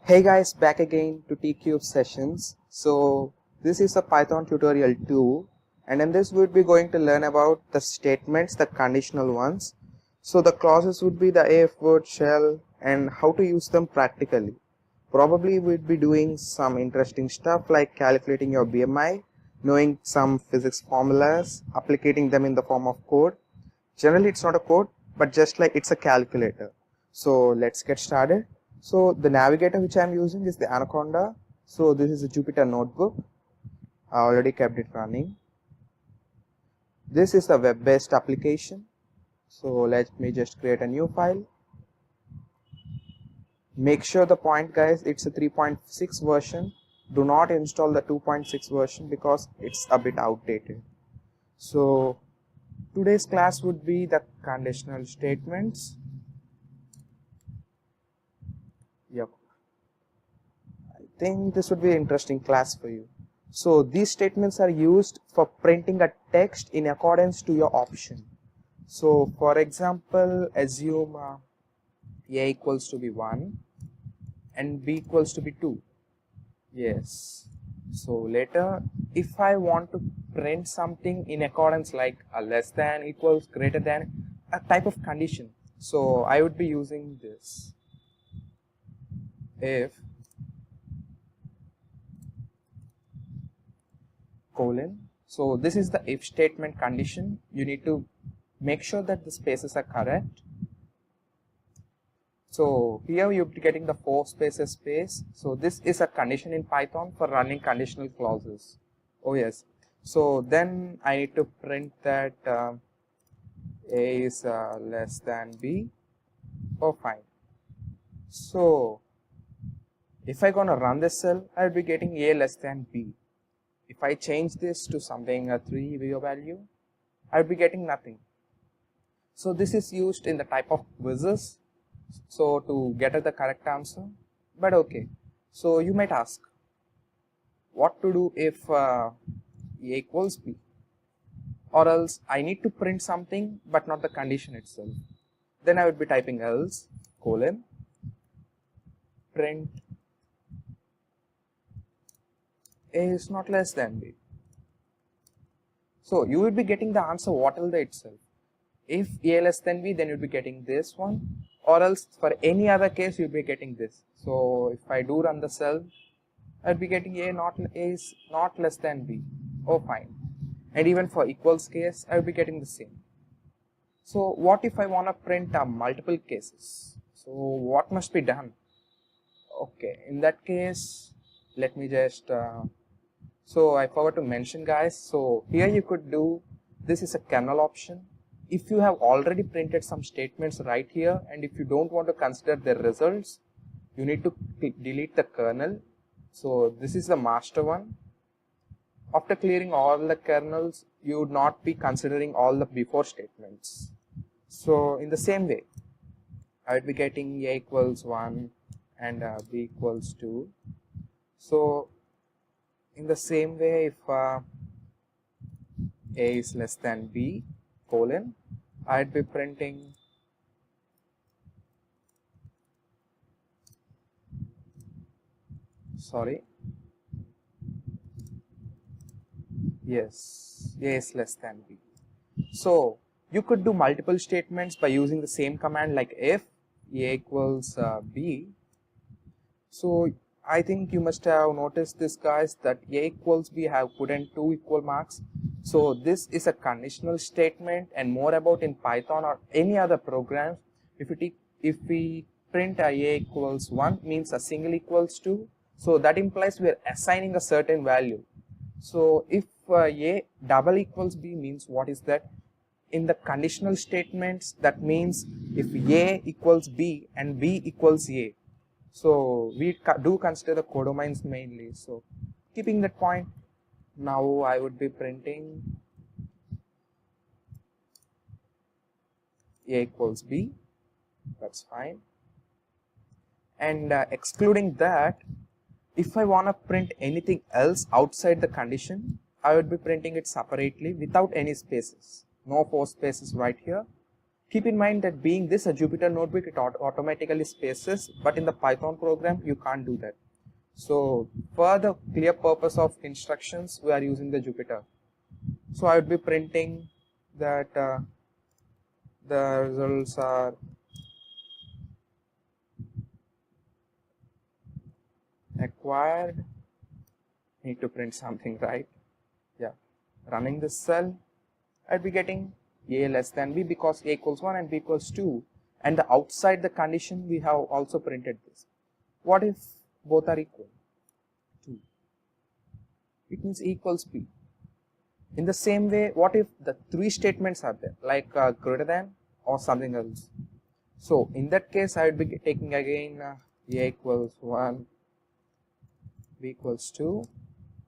Hey guys, back again to T-Cube sessions. So this is a Python tutorial 2, and in this we'd be going to learn about the statements, the conditional ones. So the clauses would be the if, would, shall, and how to use them practically. Probably we'd be doing some interesting stuff like calculating your BMI, knowing some physics formulas, applying them in the form of code. Generally it's not a code, but just like it's a calculator. So let's get started. So the navigator which I am using is the Anaconda. So this is a Jupyter notebook. I already kept it running. This is a web-based application. So let me just create a new file. Make sure the point, guys, it's a 3.6 version. Do not install the 2.6 version because it's a bit outdated. So today's class would be the conditional statements. Yep. I think this would be an interesting class for you. So these statements are used for printing a text in accordance to your option. So for example, assume a equals to be 1 and b equals to be 2. Yes. So later, if I want to print something in accordance like a less than, equals, greater than, a type of condition, so I would be using this. If colon, so this is the if statement condition. You need to make sure that the spaces are correct. So here you'll be getting the 4 spaces space. So this is a condition in Python for running conditional clauses. Oh yes. So then I need to print that a is less than b. Oh fine. So if I gonna run this cell, I'll be getting a less than b. If I change this to something a 3 value, I'll be getting nothing. So this is used in the type of quizzes, so to get at the correct answer. But okay, so you might ask, what to do if a equals b? Or else I need to print something but not the condition itself. Then I would be typing else colon print a is not less than b. So you will be getting the answer what else itself. If a less than b, then you'll be getting this one, or else for any other case you'll be getting this. So if I do run the cell, I'll be getting a is not less than b. Oh fine. And even for equals case, I'll be getting the same. So what if I want to print multiple cases? So what must be done? Okay, in that case, let me just so I forgot to mention, guys, so here you could do, this is a kernel option. If you have already printed some statements right here and if you don't want to consider their results, you need to delete the kernel. So this is the master one. After clearing all the kernels, you would not be considering all the before statements. So in the same way, I would be getting a equals 1 and b equals 2. So in the same way, if a is less than b colon, I'd be printing yes, a is less than b. So you could do multiple statements by using the same command like if a equals b. So I think you must have noticed this, guys, that a equals b have put in 2 equal marks. So this is a conditional statement, and more about in Python or any other program, if we print a equals 1 means a single equals 2, so that implies we are assigning a certain value. So if a double equals b means what is that? In the conditional statements, that means if a equals b and b equals a, so we do consider the codomains mainly. So keeping that point, now I would be printing a equals b, that's fine. And excluding that, if I want to print anything else outside the condition, I would be printing it separately without any spaces. No 4 spaces right here. Keep in mind that being this a Jupyter notebook, it automatically spaces, but in the Python program, you can't do that. So for the clear purpose of instructions, we are using the Jupyter. So I would be printing that the results are acquired. Need to print something, right? Yeah. Running this cell, I'd be getting a less than b because a equals 1 and b equals 2, and the outside the condition we have also printed this. What if both are equal? 2. It means a equals b. In the same way, what if the 3 statements are there, like greater than or something else? So in that case, I would be taking again a equals 1, b equals 2.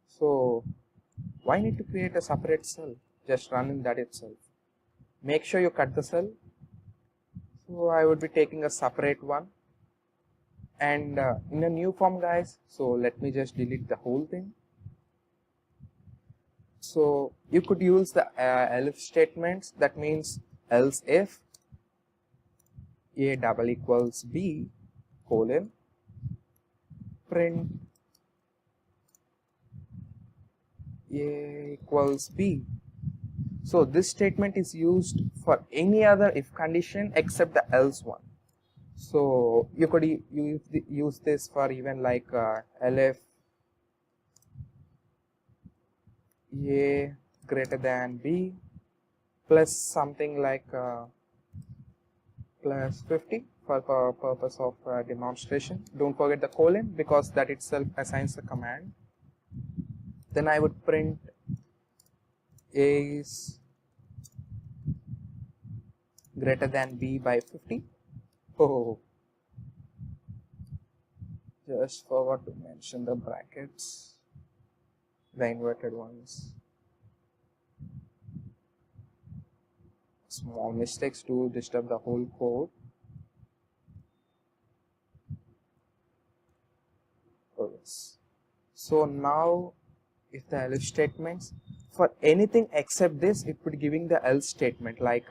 So why need to create a separate cell? Just run in that itself. Make sure you cut the cell. So I would be taking a separate one, and in a new form, guys. So let me just delete the whole thing. So you could use the else statements. That means else if a double equals b colon print a equals b. So this statement is used for any other if condition except the else one. So you could use this for even like elif a greater than b plus something like plus 50 for purpose of demonstration. Don't forget the colon because that itself assigns the command. Then I would print a is greater than b by 50. Oh, just forgot to mention the brackets, the inverted ones. Small mistakes to disturb the whole code. Oh, yes. So now if the else statements for anything except this, it would giving the else statement like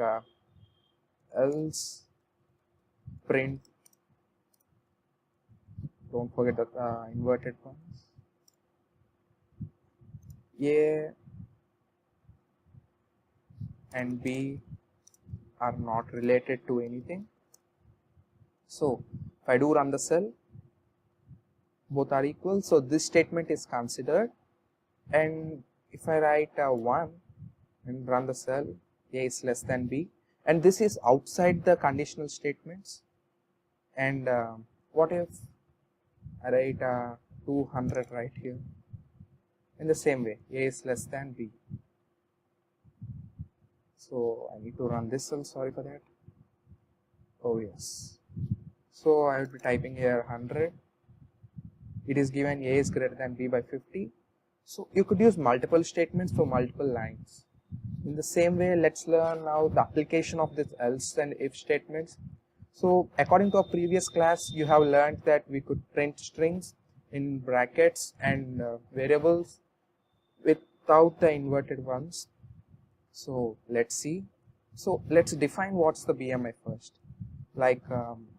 else print, don't forget the inverted ones, a and b are not related to anything. So if I do run the cell, both are equal, so this statement is considered. And if I write 1 and run the cell, a is less than b, and this is outside the conditional statements. And what if I write 200 right here? In the same way, a is less than b. So I need to run this cell, sorry for that. Oh yes. So I will be typing here 100. It is given a is greater than b by 50. So you could use multiple statements for multiple lines. In the same way, let's learn now the application of this else and if statements. So according to our previous class, you have learned that we could print strings in brackets and variables without the inverted ones. So let's see. So let's define what's the BMI first. Like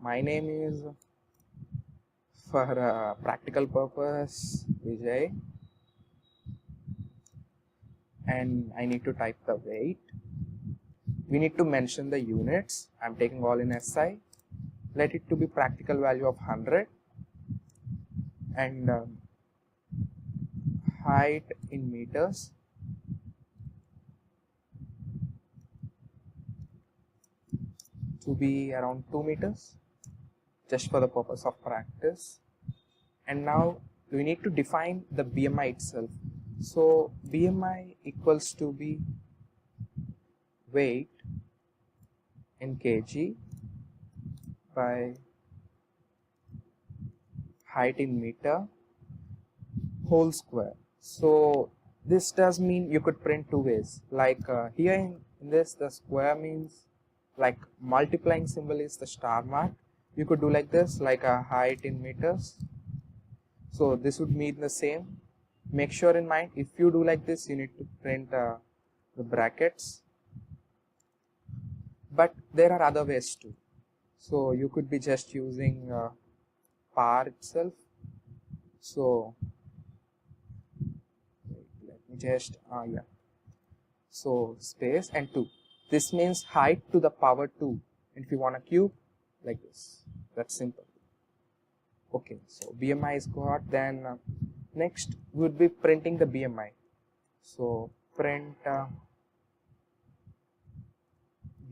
my name is, for practical purpose, Vijay, and I need to type the weight. We need to mention the units. I'm taking all in SI. Let it to be practical value of 100, and height in meters. To be around 2 meters, just for the purpose of practice. And now we need to define the BMI itself. So BMI equals to be weight in kg by height in meter whole square. So this does mean you could print two ways. Like here in this, the square means like multiplying symbol is the star mark. You could do like this, like a height in meters. So this would mean the same. Make sure in mind, if you do like this, you need to print the brackets. but there are other ways too. So you could be just using par itself. So let me just yeah, so space and 2. This means height to the power 2, and if you want a cube, like this. That's simple. Okay, so BMI is got. Then next would be printing the BMI. So print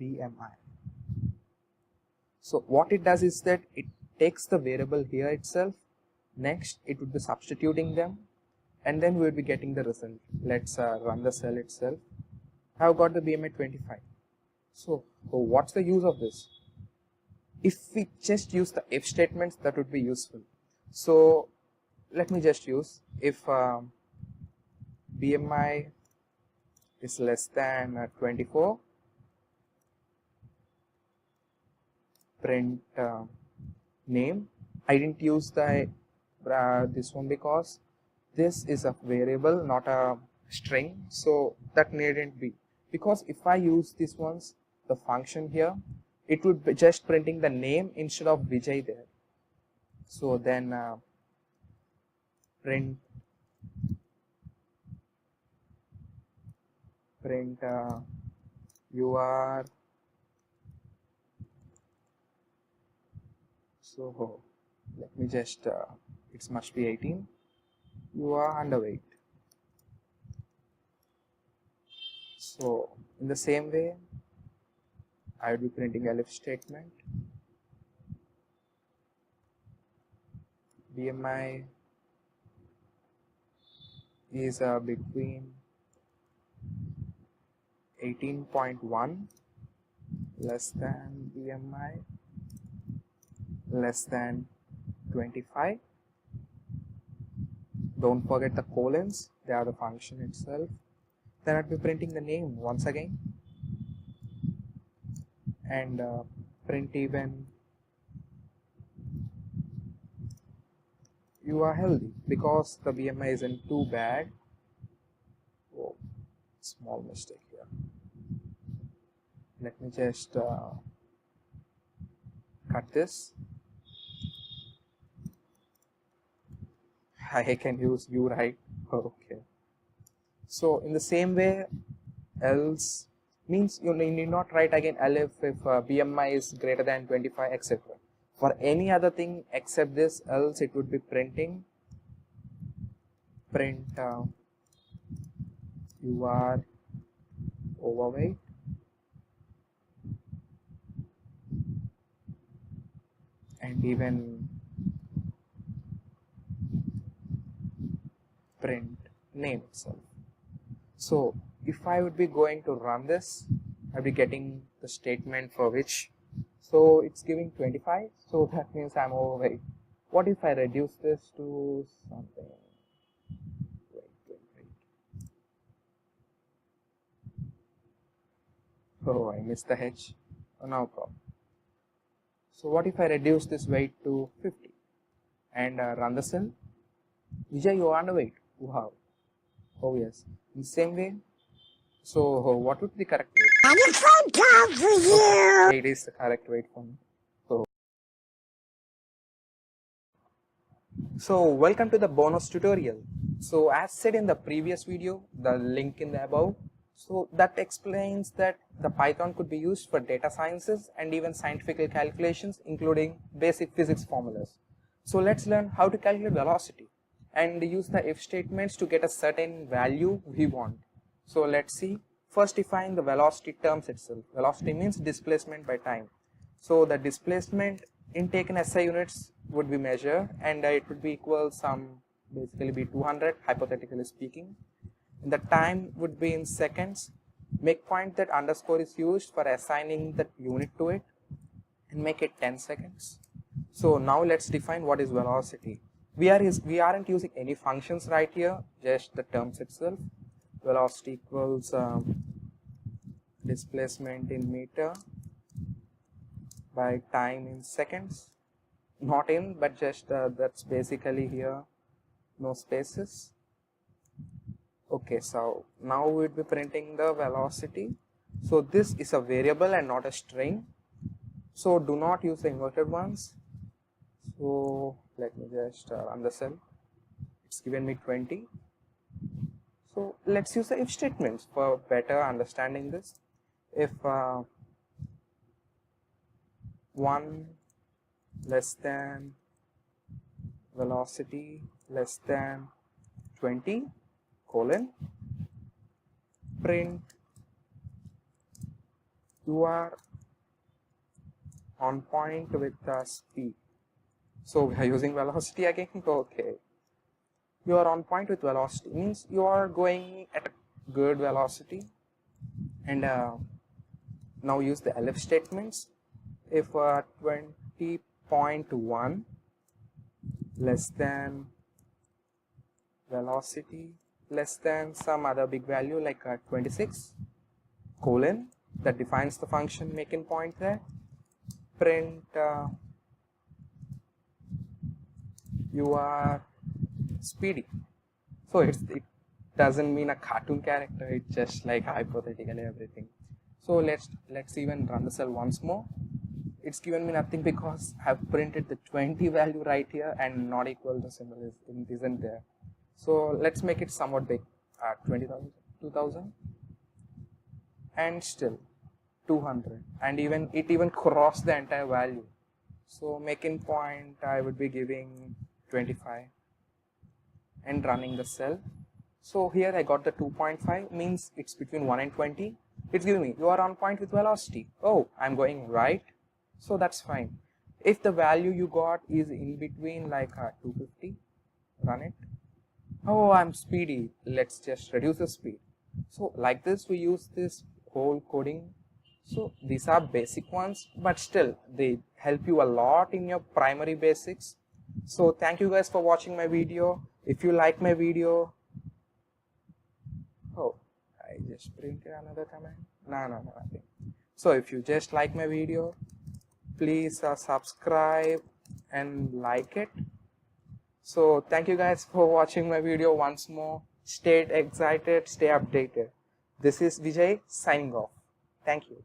BMI. So what it does is that it takes the variable here itself. Next, it would be substituting them, and then we would be getting the result. Let's run the cell itself. I've got the BMI 25. So what's the use of this? If we just use the if statements, that would be useful. So let me just use if BMI is less than 24, print name. I didn't use the this one because this is a variable, not a string, so that needn't be, because if I use this one's the function here, it would be just printing the name instead of Vijay there. So then print you are, so let me just it must be 18, you are underweight. So in the same way I would be printing a if statement. BMI is between 18.1 less than BMI less than 25. Don't forget the colons, they are the function itself. Then I'd be printing the name once again, and print even you are healthy, because the BMI isn't too bad. Oh, small mistake here. Let me just cut this. I can use you, right? Okay. So in the same way, else means you need not write again elif if BMI is greater than 25, etc. For any other thing except this, else it would be printing print you are overweight and even print name itself. So if I would be going to run this, I'll be getting the statement for which, so it's giving 25, so that means I'm overweight. What if I reduce this to something? Wait. Oh, I missed the H. Oh, no problem. So what if I reduce this weight to 50 and run the cell? Vijay, you are underweight. Wow. Oh yes. In the same way, so what would be the correct weight? And a phone call for you. Okay, it is the correct weight for me. So welcome to the bonus tutorial. So as said in the previous video, the link in the above, so that explains that the Python could be used for data sciences and even scientific calculations, including basic physics formulas. So let's learn how to calculate velocity and use the if statements to get a certain value we want. So let's see. First, define the velocity terms itself. Velocity means displacement by time. So the displacement in taken SI units would be measured, and it would be equal basically be 200 hypothetically speaking. And the time would be in seconds. Make point that underscore is used for assigning that unit to it, and make it 10 seconds. So now let's define what is velocity. We aren't using any functions right here, just the terms itself. Velocity equals displacement in meter by time in seconds, not in, but just that's basically here, no spaces. Okay, so now we'll be printing the velocity. So this is a variable and not a string. So do not use the inverted ones. So let me just run the cell. It's given me 20. So let's use the if statements for better understanding this. If 1 less than velocity less than 20 colon print you are on point with speed. So we are using velocity again. Okay, you are on point with velocity means you are going at a good velocity. And now use the elif statements. If 20.1 less than velocity less than some other big value like 26 colon, that defines the function making point there, print you are speedy. So it doesn't mean a cartoon character, it's just like hypothetically everything. So let's even run the cell once more. It's given me nothing because I've printed the 20 value right here and not equal the symbol isn't there. So let's make it somewhat big, 20,000, 2,000, and still 200, and it even crossed the entire value. So making point I would be giving 25 and running the cell. So here I got the 2.5, means it's between 1 and 20. It's giving me you are on point with velocity. Oh, I'm going right, so that's fine. If the value you got is in between like 250, run it. Oh, I'm speedy, let's just reduce the speed. So like this we use this whole coding. So these are basic ones, but still they help you a lot in your primary basics. So thank you guys for watching my video. If you like my video, oh, I just printed another command. No, nothing. So if you just like my video, please subscribe and like it. So thank you guys for watching my video once more. Stay excited, stay updated. This is Vijay signing off. Thank you.